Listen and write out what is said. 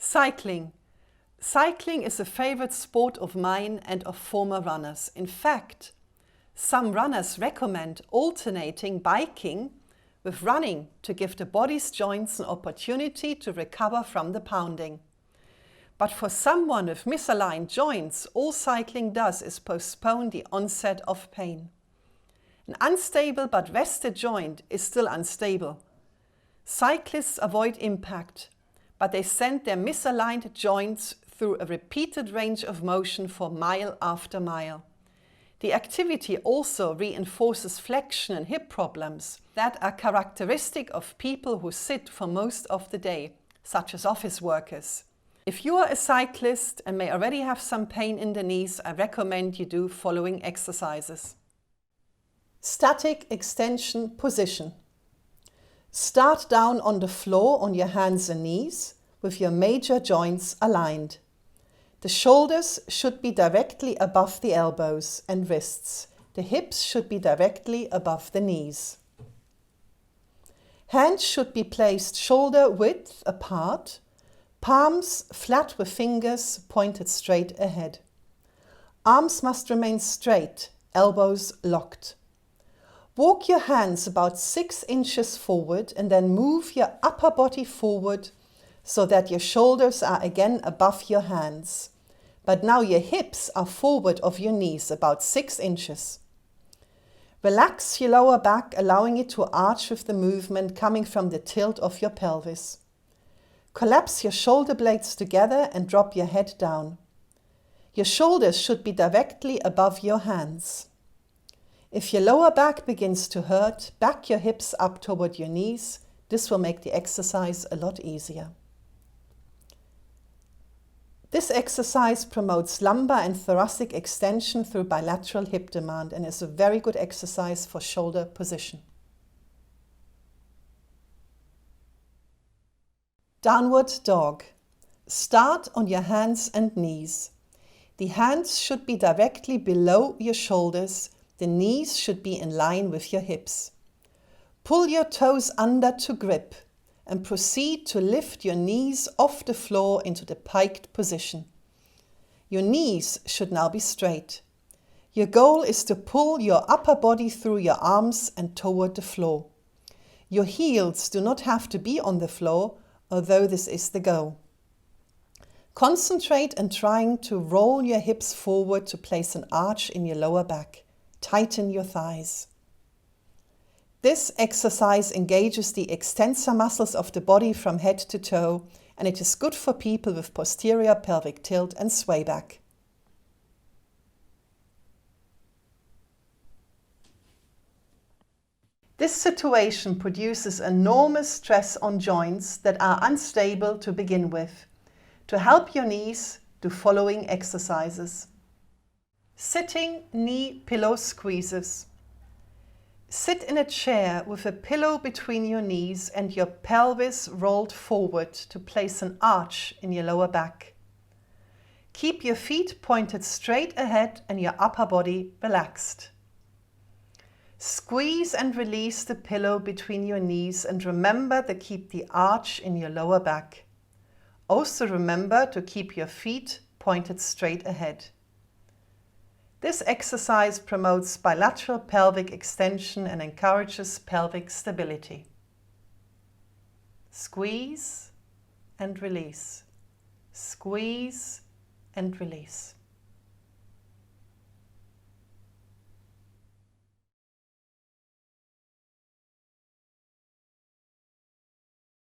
Cycling. Cycling is a favorite sport of mine and of former runners. In fact, some runners recommend alternating biking with running to give the body's joints an opportunity to recover from the pounding. But for someone with misaligned joints, all cycling does is postpone the onset of pain. An unstable but rested joint is still unstable. Cyclists avoid impact, but they send their misaligned joints through a repeated range of motion for mile after mile. The activity also reinforces flexion and hip problems that are characteristic of people who sit for most of the day, such as office workers. If you are a cyclist and may already have some pain in the knees, I recommend you do following exercises. Static extension position. Start down on the floor on your hands and knees with your major joints aligned. The shoulders should be directly above the elbows and wrists. The hips should be directly above the knees. Hands should be placed shoulder width apart, palms flat with fingers pointed straight ahead. Arms must remain straight, elbows locked. Walk your hands about 6 inches forward and then move your upper body forward so that your shoulders are again above your hands. But now your hips are forward of your knees about 6 inches. Relax your lower back, allowing it to arch with the movement coming from the tilt of your pelvis. Collapse your shoulder blades together and drop your head down. Your shoulders should be directly above your hands. If your lower back begins to hurt, back your hips up toward your knees. This will make the exercise a lot easier. This exercise promotes lumbar and thoracic extension through bilateral hip demand and is a very good exercise for shoulder position. Downward dog. Start on your hands and knees. The hands should be directly below your shoulders. The knees should be in line with your hips. Pull your toes under to grip and proceed to lift your knees off the floor into the piked position. Your knees should now be straight. Your goal is to pull your upper body through your arms and toward the floor. Your heels do not have to be on the floor, although this is the goal. Concentrate on trying to roll your hips forward to place an arch in your lower back. Tighten your thighs. This exercise engages the extensor muscles of the body from head to toe, and it is good for people with posterior pelvic tilt and sway back. This situation produces enormous stress on joints that are unstable to begin with. To help your knees, do following exercises. Sitting knee pillow squeezes. Sit in a chair with a pillow between your knees and your pelvis rolled forward to place an arch in your lower back. Keep your feet pointed straight ahead and your upper body relaxed. Squeeze and release the pillow between your knees and remember to keep the arch in your lower back. Also remember to keep your feet pointed straight ahead. This exercise promotes bilateral pelvic extension and encourages pelvic stability. Squeeze and release. Squeeze and release.